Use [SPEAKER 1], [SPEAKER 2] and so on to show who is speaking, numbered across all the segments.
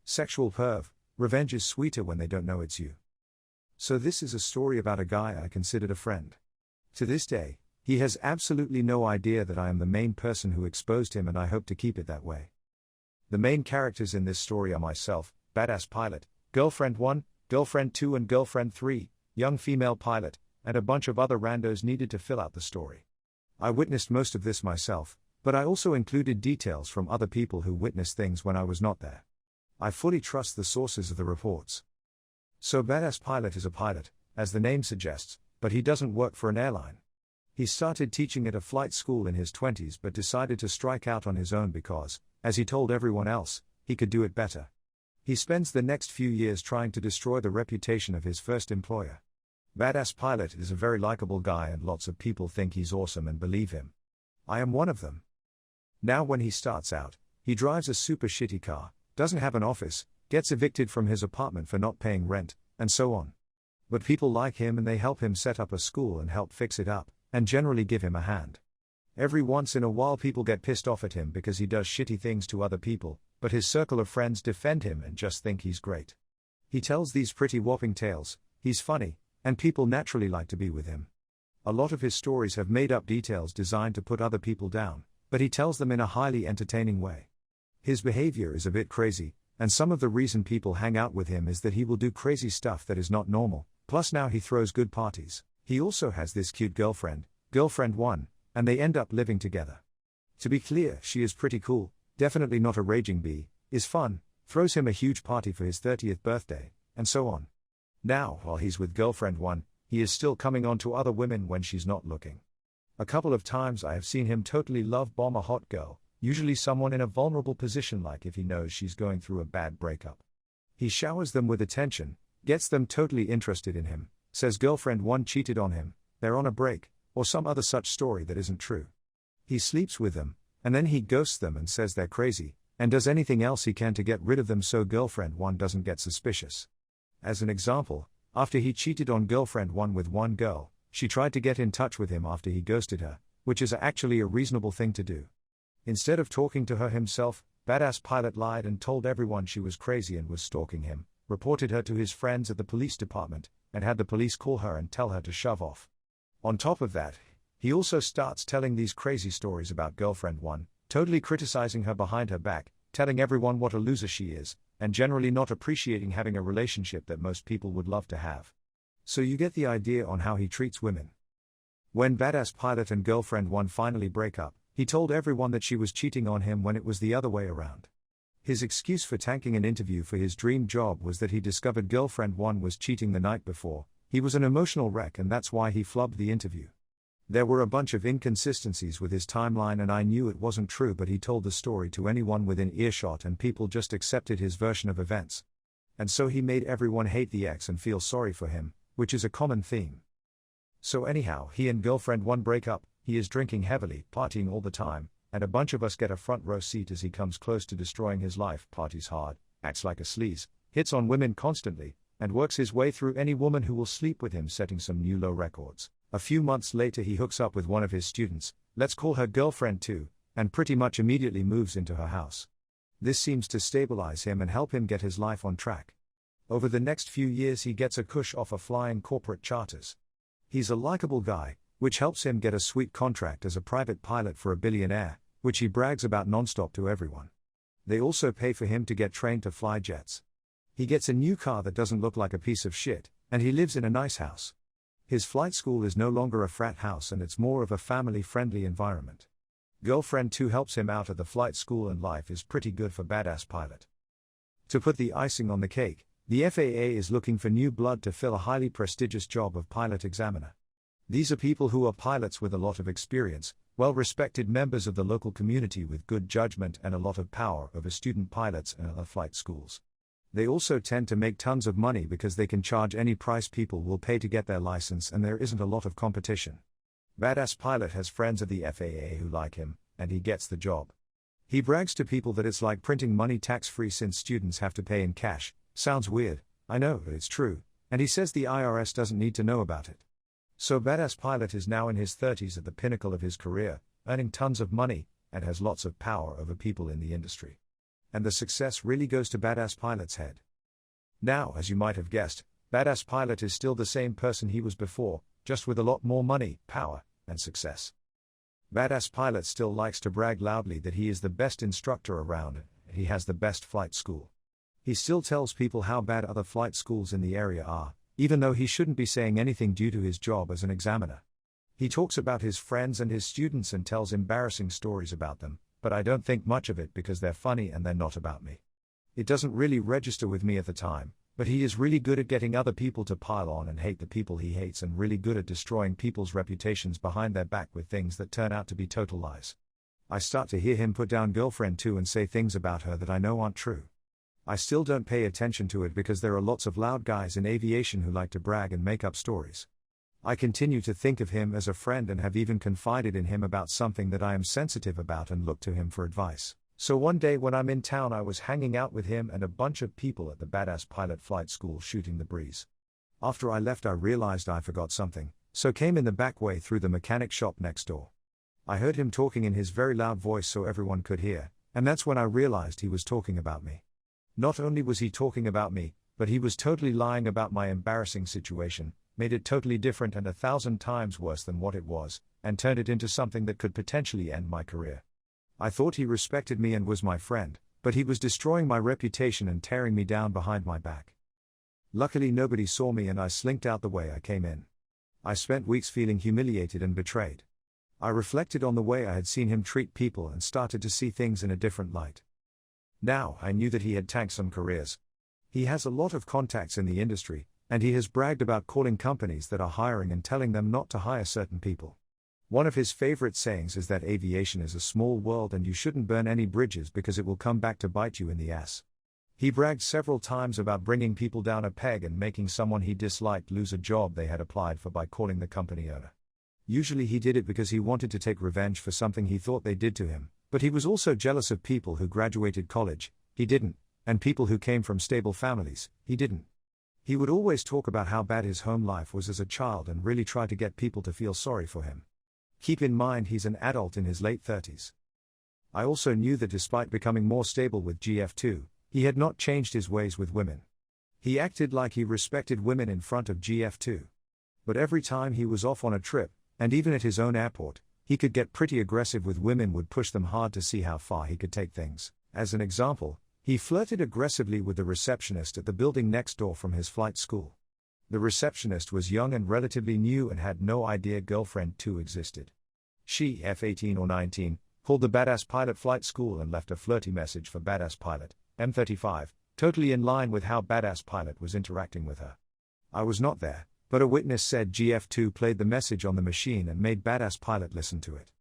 [SPEAKER 1] Sexual perv, revenge is sweeter when they don't know it's you. So this is a story about a guy I considered a friend. To this day, he has absolutely no idea that I am the main person who exposed him, and I hope to keep it that way. The main characters in this story are myself, badass pilot, girlfriend 1, girlfriend 2 and girlfriend 3, young female pilot, and a bunch of other randos needed to fill out the story. I witnessed most of this myself, but I also included details from other people who witnessed things when I was not there. I fully trust the sources of the reports. So badass pilot is a pilot, as the name suggests, but he doesn't work for an airline. He started teaching at a flight school in his 20s but decided to strike out on his own because, as he told everyone else, he could do it better. He spends the next few years trying to destroy the reputation of his first employer. Badass pilot is a very likable guy and lots of people think he's awesome and believe him. I am one of them. Now when he starts out, he drives a super shitty car, doesn't have an office, gets evicted from his apartment for not paying rent, and so on. But people like him and they help him set up a school and help fix it up, and generally give him a hand. Every once in a while people get pissed off at him because he does shitty things to other people, but his circle of friends defend him and just think he's great. He tells these pretty whopping tales, he's funny, and people naturally like to be with him. A lot of his stories have made up details designed to put other people down, but he tells them in a highly entertaining way. His behavior is a bit crazy, and some of the reason people hang out with him is that he will do crazy stuff that is not normal, plus now he throws good parties. He also has this cute girlfriend, girlfriend 1, and they end up living together. To be clear, she is pretty cool, definitely not a raging bee, is fun, throws him a huge party for his 30th birthday, and so on. Now, while he's with girlfriend 1, he is still coming on to other women when she's not looking. A couple of times I have seen him totally love bomb a hot girl, usually someone in a vulnerable position, like if he knows she's going through a bad breakup. He showers them with attention, gets them totally interested in him, says girlfriend 1 cheated on him, they're on a break, or some other such story that isn't true. He sleeps with them, and then he ghosts them and says they're crazy, and does anything else he can to get rid of them so girlfriend 1 doesn't get suspicious. As an example, after he cheated on girlfriend 1 with one girl, she tried to get in touch with him after he ghosted her, which is actually a reasonable thing to do. Instead of talking to her himself, badass pilot lied and told everyone she was crazy and was stalking him, reported her to his friends at the police department, and had the police call her and tell her to shove off. On top of that, he also starts telling these crazy stories about girlfriend 1, totally criticizing her behind her back, telling everyone what a loser she is, and generally not appreciating having a relationship that most people would love to have. So you get the idea on how he treats women. When badass pilot and girlfriend 1 finally break up, he told everyone that she was cheating on him when it was the other way around. His excuse for tanking an interview for his dream job was that he discovered girlfriend 1 was cheating the night before. He was an emotional wreck and that's why he flubbed the interview. There were a bunch of inconsistencies with his timeline and I knew it wasn't true, but he told the story to anyone within earshot and people just accepted his version of events. And so he made everyone hate the ex and feel sorry for him, which is a common theme. So anyhow, he and girlfriend 1 break up, he is drinking heavily, partying all the time, and a bunch of us get a front row seat as he comes close to destroying his life, parties hard, acts like a sleaze, hits on women constantly, and works his way through any woman who will sleep with him, setting some new low records. A few months later he hooks up with one of his students, let's call her girlfriend 2, and pretty much immediately moves into her house. This seems to stabilize him and help him get his life on track. Over the next few years he gets a cush off of flying corporate charters. He's a likable guy, which helps him get a sweet contract as a private pilot for a billionaire, which he brags about nonstop to everyone. They also pay for him to get trained to fly jets. He gets a new car that doesn't look like a piece of shit, and he lives in a nice house. His flight school is no longer a frat house and it's more of a family-friendly environment. Girlfriend 2 helps him out at the flight school and life is pretty good for badass pilot. To put the icing on the cake, the FAA is looking for new blood to fill a highly prestigious job of pilot examiner. These are people who are pilots with a lot of experience, well-respected members of the local community with good judgment and a lot of power over student pilots and other flight schools. They also tend to make tons of money because they can charge any price people will pay to get their license and there isn't a lot of competition. Badass pilot has friends at the FAA who like him, and he gets the job. He brags to people that it's like printing money tax-free since students have to pay in cash. Sounds weird, I know, but it's true, and he says the IRS doesn't need to know about it. So badass pilot is now in his 30s at the pinnacle of his career, earning tons of money, and has lots of power over people in the industry. and the success really goes to Badass Pilot's head. Now, as you might have guessed, Badass Pilot is still the same person he was before, just with a lot more money, power, and success. Badass Pilot still likes to brag loudly that he is the best instructor around, and he has the best flight school. He still tells people how bad other flight schools in the area are, even though he shouldn't be saying anything due to his job as an examiner. He talks about his friends and his students and tells embarrassing stories about them, but I don't think much of it because they're funny and they're not about me. It doesn't really register with me at the time, but he is really good at getting other people to pile on and hate the people he hates, and really good at destroying people's reputations behind their back with things that turn out to be total lies. I start to hear him put down girlfriend too and say things about her that I know aren't true. I still don't pay attention to it because there are lots of loud guys in aviation who like to brag and make up stories. I continue to think of him as a friend and have even confided in him about something that I am sensitive about and look to him for advice. So one day when I'm in town, I was hanging out with him and a bunch of people at the Badass Pilot Flight School shooting the breeze. After I left, I realized I forgot something, so came in the back way through the mechanic shop next door. I heard him talking in his very loud voice so everyone could hear, and that's when I realized he was talking about me. Not only was he talking about me, but he was totally lying about my embarrassing situation, made it totally different and 1,000 times worse than what it was, and turned it into something that could potentially end my career. I thought he respected me and was my friend, but he was destroying my reputation and tearing me down behind my back. Luckily nobody saw me and I slinked out the way I came in. I spent weeks feeling humiliated and betrayed. I reflected on the way I had seen him treat people and started to see things in a different light. Now I knew that he had tanked some careers. He has a lot of contacts in the industry, and he has bragged about calling companies that are hiring and telling them not to hire certain people. One of his favorite sayings is that aviation is a small world and you shouldn't burn any bridges because it will come back to bite you in the ass. He bragged several times about bringing people down a peg and making someone he disliked lose a job they had applied for by calling the company owner. Usually he did it because he wanted to take revenge for something he thought they did to him, but he was also jealous of people who graduated college, he didn't, and people who came from stable families, he didn't. He would always talk about how bad his home life was as a child and really try to get people to feel sorry for him. Keep in mind he's an adult in his late 30s. I also knew that despite becoming more stable with GF2, he had not changed his ways with women. He acted like he respected women in front of GF2. But every time he was off on a trip, and even at his own airport, he could get pretty aggressive with women, would push them hard to see how far he could take things. As an example, he flirted aggressively with the receptionist at the building next door from his flight school. The receptionist was young and relatively new and had no idea girlfriend 2 existed. She, F18 or 19, called the Badass Pilot Flight School and left a flirty message for Badass Pilot, M35, totally in line with how Badass Pilot was interacting with her. I was not there, but a witness said GF2 played the message on the machine and made Badass Pilot listen to it.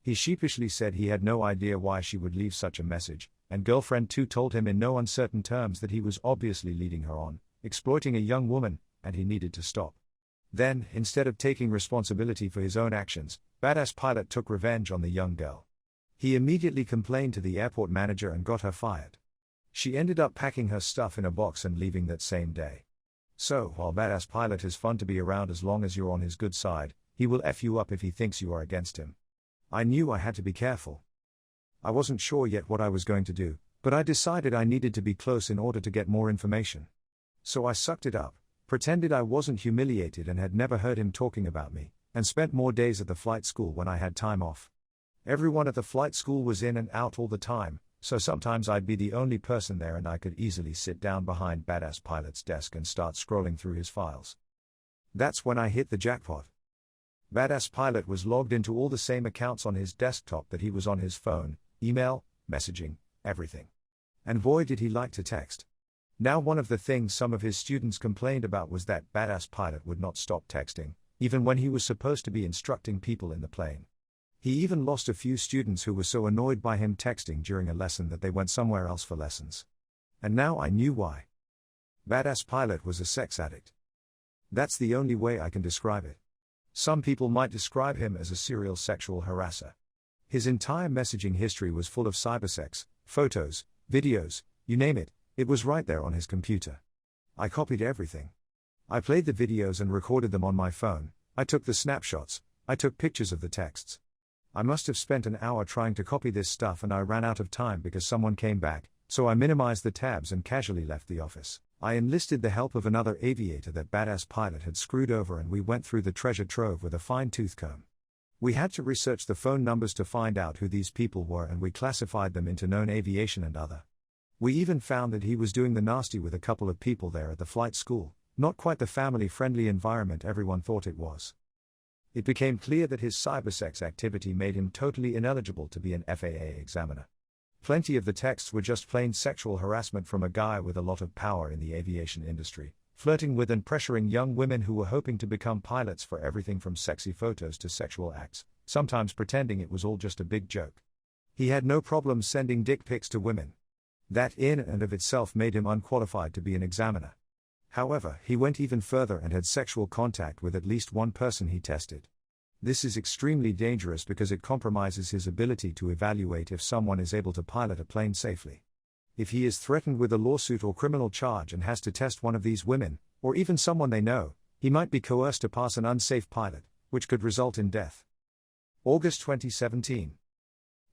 [SPEAKER 1] He sheepishly said he had no idea why she would leave such a message, and girlfriend 2 told him in no uncertain terms that he was obviously leading her on, exploiting a young woman, and he needed to stop. Then, instead of taking responsibility for his own actions, Badass Pilot took revenge on the young girl. He immediately complained to the airport manager and got her fired. She ended up packing her stuff in a box and leaving that same day. So, while Badass Pilot is fun to be around as long as you're on his good side, he will F you up if he thinks you are against him. I knew I had to be careful. I wasn't sure yet what I was going to do, but I decided I needed to be close in order to get more information. So I sucked it up, pretended I wasn't humiliated and had never heard him talking about me, and spent more days at the flight school when I had time off. Everyone at the flight school was in and out all the time, so sometimes I'd be the only person there and I could easily sit down behind Badass Pilot's desk and start scrolling through his files. That's when I hit the jackpot. Badass Pilot was logged into all the same accounts on his desktop that he was on his phone, email, messaging, everything. And boy did he like to text. Now one of the things some of his students complained about was that Badass Pilot would not stop texting, even when he was supposed to be instructing people in the plane. He even lost a few students who were so annoyed by him texting during a lesson that they went somewhere else for lessons. And now I knew why. Badass Pilot was a sex addict. That's the only way I can describe it. Some people might describe him as a serial sexual harasser. His entire messaging history was full of cybersex, photos, videos, you name it, it was right there on his computer. I copied everything. I played the videos and recorded them on my phone, I took the snapshots, I took pictures of the texts. I must have spent an hour trying to copy this stuff and I ran out of time because someone came back, so I minimized the tabs and casually left the office. I enlisted the help of another aviator that badass pilot had screwed over, and we went through the treasure trove with a fine-tooth comb. We had to research the phone numbers to find out who these people were, and we classified them into known aviation and other. We even found that he was doing the nasty with a couple of people there at the flight school, not quite the family-friendly environment everyone thought it was. It became clear that his cybersex activity made him totally ineligible to be an FAA examiner. Plenty of the texts were just plain sexual harassment from a guy with a lot of power in the aviation industry, flirting with and pressuring young women who were hoping to become pilots for everything from sexy photos to sexual acts, sometimes pretending it was all just a big joke. He had no problem sending dick pics to women. That in and of itself made him unqualified to be an examiner. However, he went even further and had sexual contact with at least one person he tested. This is extremely dangerous because it compromises his ability to evaluate if someone is able to pilot a plane safely. If he is threatened with a lawsuit or criminal charge and has to test one of these women, or even someone they know, he might be coerced to pass an unsafe pilot, which could result in death. August 2017.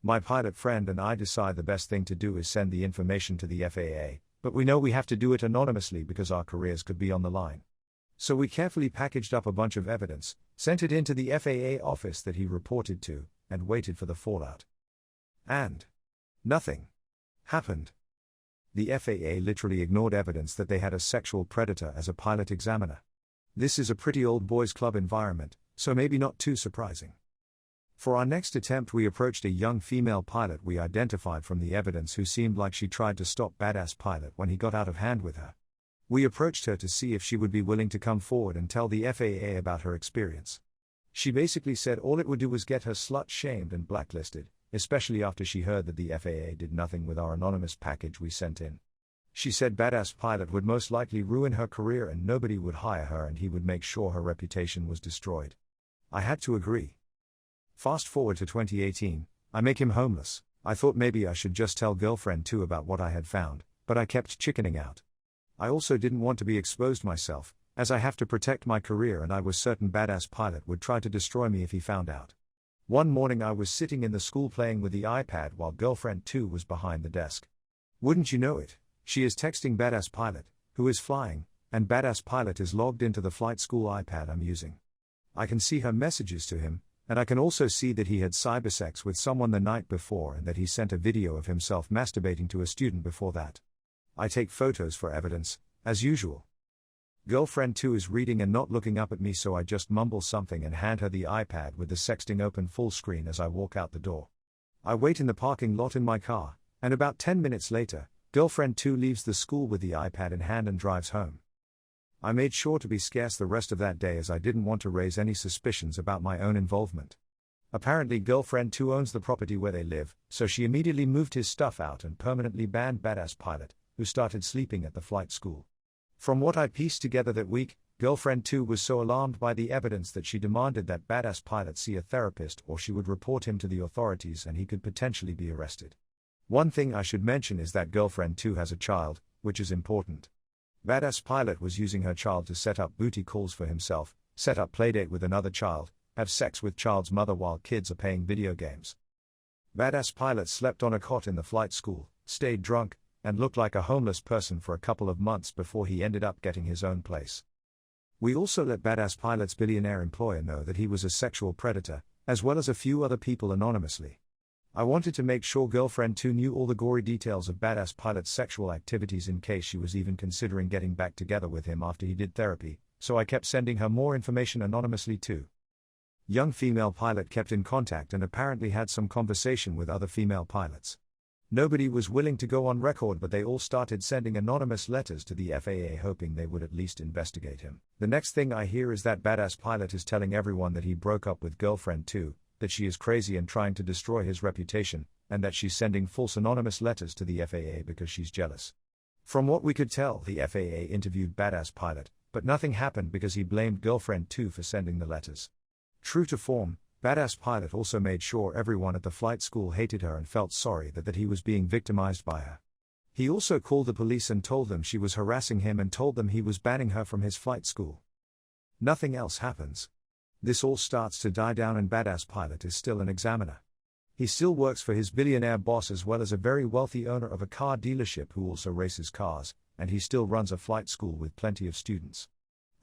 [SPEAKER 1] My pilot friend and I decide the best thing to do is send the information to the FAA, but we know we have to do it anonymously because our careers could be on the line. So we carefully packaged up a bunch of evidence, sent it into the FAA office that he reported to, and waited for the fallout. And nothing happened. The FAA literally ignored evidence that they had a sexual predator as a pilot examiner. This is a pretty old boys club environment, so maybe not too surprising. For our next attempt, we approached a young female pilot we identified from the evidence who seemed like she tried to stop badass pilot when he got out of hand with her. We approached her to see if she would be willing to come forward and tell the FAA about her experience. She basically said all it would do was get her slut-shamed and blacklisted, especially after she heard that the FAA did nothing with our anonymous package we sent in. She said badass pilot would most likely ruin her career and nobody would hire her, and he would make sure her reputation was destroyed. I had to agree. Fast forward to 2018, I make him homeless. I thought maybe I should just tell girlfriend too about what I had found, but I kept chickening out. I also didn't want to be exposed myself, as I have to protect my career, and I was certain badass pilot would try to destroy me if he found out. One morning I was sitting in the school playing with the iPad while girlfriend 2 was behind the desk. Wouldn't you know it, she is texting badass pilot, who is flying, and badass pilot is logged into the flight school iPad I'm using. I can see her messages to him, and I can also see that he had cybersex with someone the night before and that he sent a video of himself masturbating to a student before that. I take photos for evidence, as usual. Girlfriend 2 is reading and not looking up at me, so I just mumble something and hand her the iPad with the sexting open full screen as I walk out the door. I wait in the parking lot in my car, and about 10 minutes later, girlfriend 2 leaves the school with the iPad in hand and drives home. I made sure to be scarce the rest of that day as I didn't want to raise any suspicions about my own involvement. Apparently girlfriend 2 owns the property where they live, so she immediately moved his stuff out and permanently banned badass pilot, who started sleeping at the flight school. From what I pieced together that week, girlfriend 2 was so alarmed by the evidence that she demanded that badass pilot see a therapist or she would report him to the authorities and he could potentially be arrested. One thing I should mention is that girlfriend 2 has a child, which is important. Badass pilot was using her child to set up booty calls for himself, set up playdate with another child, have sex with child's mother while kids are playing video games. Badass pilot slept on a cot in the flight school, stayed drunk, and looked like a homeless person for a couple of months before he ended up getting his own place. We also let badass pilot's billionaire employer know that he was a sexual predator, as well as a few other people anonymously. I wanted to make sure girlfriend 2 knew all the gory details of badass pilot's sexual activities in case she was even considering getting back together with him after he did therapy, so I kept sending her more information anonymously too. Young female pilot kept in contact and apparently had some conversation with other female pilots. Nobody was willing to go on record, but they all started sending anonymous letters to the FAA hoping they would at least investigate him. The next thing I hear is that badass pilot is telling everyone that he broke up with girlfriend 2, that she is crazy and trying to destroy his reputation, and that she's sending false anonymous letters to the FAA because she's jealous. From what we could tell, the FAA interviewed badass pilot, but nothing happened because he blamed girlfriend 2 for sending the letters. True to form, badass pilot also made sure everyone at the flight school hated her and felt sorry that he was being victimized by her. He also called the police and told them she was harassing him and told them he was banning her from his flight school. Nothing else happens. This all starts to die down and badass pilot is still an examiner. He still works for his billionaire boss as well as a very wealthy owner of a car dealership who also races cars, and he still runs a flight school with plenty of students.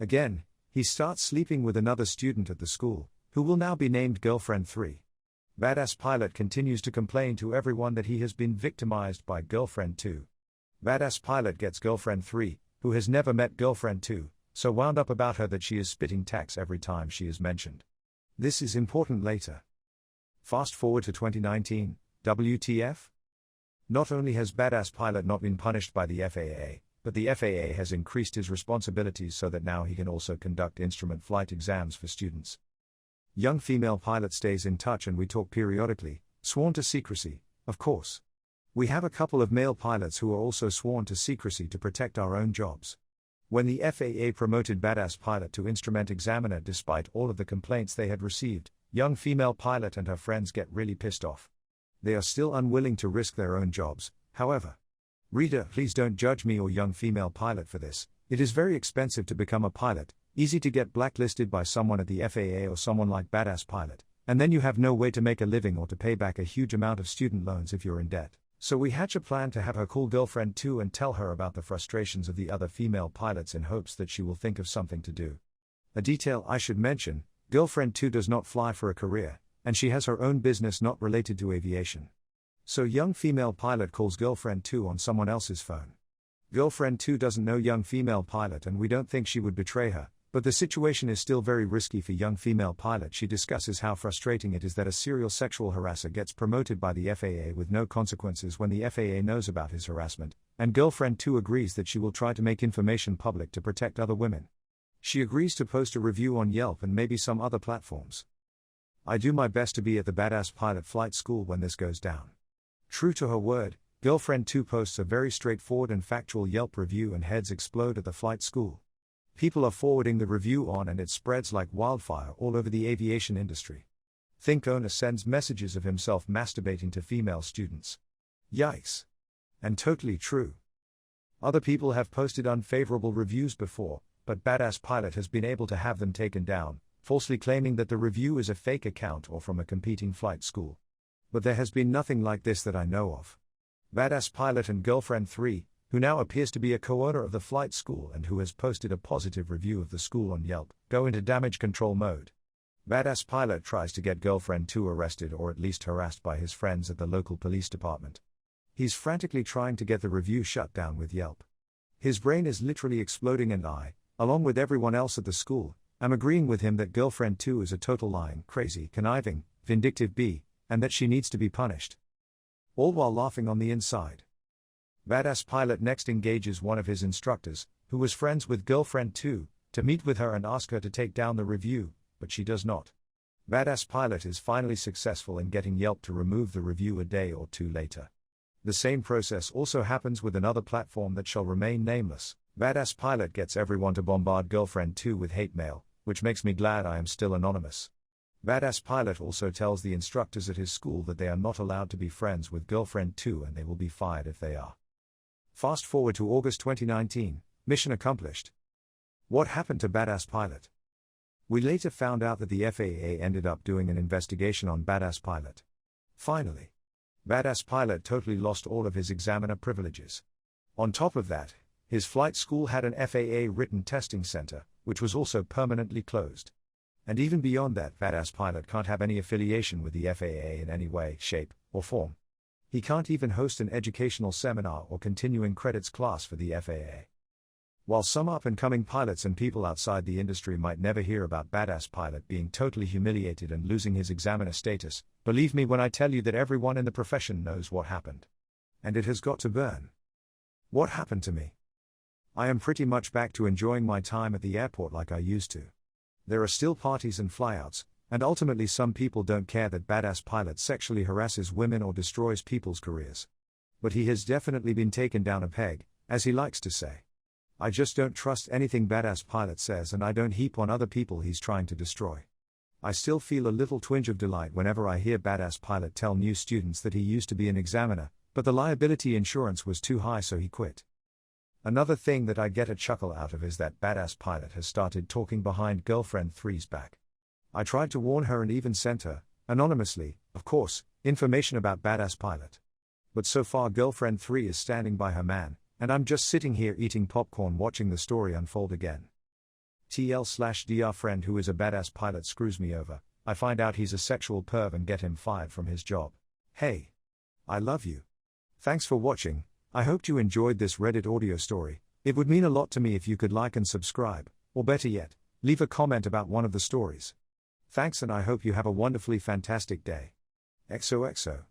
[SPEAKER 1] Again, he starts sleeping with another student at the school, who will now be named Girlfriend 3. Badass Pilot continues to complain to everyone that he has been victimized by Girlfriend 2. Badass Pilot gets Girlfriend 3, who has never met Girlfriend 2, so wound up about her that she is spitting tax every time she is mentioned. This is important later. Fast forward to 2019, WTF? Not only has Badass Pilot not been punished by the FAA, but the FAA has increased his responsibilities so that now he can also conduct instrument flight exams for students. Young female pilot stays in touch and we talk periodically, sworn to secrecy, of course. We have a couple of male pilots who are also sworn to secrecy to protect our own jobs. When the FAA promoted Badass Pilot to instrument examiner despite all of the complaints they had received, young female pilot and her friends get really pissed off. They are still unwilling to risk their own jobs, however. Reader, please don't judge me or young female pilot for this. It is very expensive to become a pilot, easy to get blacklisted by someone at the FAA or someone like Badass Pilot, and then you have no way to make a living or to pay back a huge amount of student loans if you're in debt. So we hatch a plan to have her call Girlfriend 2 and tell her about the frustrations of the other female pilots in hopes that she will think of something to do. A detail I should mention, Girlfriend 2 does not fly for a career, and she has her own business not related to aviation. So young female pilot calls Girlfriend 2 on someone else's phone. Girlfriend 2 doesn't know young female pilot and we don't think she would betray her, but the situation is still very risky for young female pilot. She discusses how frustrating it is that a serial sexual harasser gets promoted by the FAA with no consequences when the FAA knows about his harassment, and Girlfriend 2 agrees that she will try to make information public to protect other women. She agrees to post a review on Yelp and maybe some other platforms. I do my best to be at the Badass Pilot flight school when this goes down. True to her word, Girlfriend 2 posts a very straightforward and factual Yelp review and heads explode at the flight school. People are forwarding the review on and it spreads like wildfire all over the aviation industry. Think owner sends messages of himself masturbating to female students. Yikes. And totally true. Other people have posted unfavorable reviews before, but Badass Pilot has been able to have them taken down, falsely claiming that the review is a fake account or from a competing flight school. But there has been nothing like this that I know of. Badass Pilot and Girlfriend 3, who now appears to be a co-owner of the flight school and who has posted a positive review of the school on Yelp, go into damage control mode. Badass Pilot tries to get Girlfriend 2 arrested or at least harassed by his friends at the local police department. He's frantically trying to get the review shut down with Yelp. His brain is literally exploding and I, along with everyone else at the school, am agreeing with him that Girlfriend 2 is a total lying, crazy, conniving, vindictive bee, and that she needs to be punished. All while laughing on the inside. Badass Pilot next engages one of his instructors, who was friends with Girlfriend 2, to meet with her and ask her to take down the review, but she does not. Badass Pilot is finally successful in getting Yelp to remove the review a day or two later. The same process also happens with another platform that shall remain nameless. Badass Pilot gets everyone to bombard Girlfriend 2 with hate mail, which makes me glad I am still anonymous. Badass Pilot also tells the instructors at his school that they are not allowed to be friends with Girlfriend 2 and they will be fired if they are. Fast forward to August 2019, mission accomplished. What happened to Badass Pilot? We later found out that the FAA ended up doing an investigation on Badass Pilot. Finally, Badass Pilot totally lost all of his examiner privileges. On top of that, his flight school had an FAA written testing center, which was also permanently closed. And even beyond that, Badass Pilot can't have any affiliation with the FAA in any way, shape, or form. He can't even host an educational seminar or continuing credits class for the FAA. While some up-and-coming pilots and people outside the industry might never hear about Badass Pilot being totally humiliated and losing his examiner status, believe me when I tell you that everyone in the profession knows what happened. And it has got to burn. What happened to me? I am pretty much back to enjoying my time at the airport like I used to. There are still parties and flyouts, and ultimately some people don't care that Badass Pilot sexually harasses women or destroys people's careers. But he has definitely been taken down a peg, as he likes to say. I just don't trust anything Badass Pilot says and I don't heap on other people he's trying to destroy. I still feel a little twinge of delight whenever I hear Badass Pilot tell new students that he used to be an examiner, but the liability insurance was too high so he quit. Another thing that I get a chuckle out of is that Badass Pilot has started talking behind Girlfriend 3's back. I tried to warn her and even sent her, anonymously, of course, Information about badass pilot. But so far girlfriend 3 is standing by her man, and I'm just sitting here eating popcorn watching the story unfold again. TL/DR friend who is a badass pilot screws me over. I find out he's a sexual perv and get him fired from his job. Hey. I love you. Thanks for watching. I hoped you enjoyed this Reddit audio story. It would mean a lot to me if you could like and subscribe, or better yet, leave a comment about one of the stories. Thanks, and I hope you have a wonderfully fantastic day. XOXO.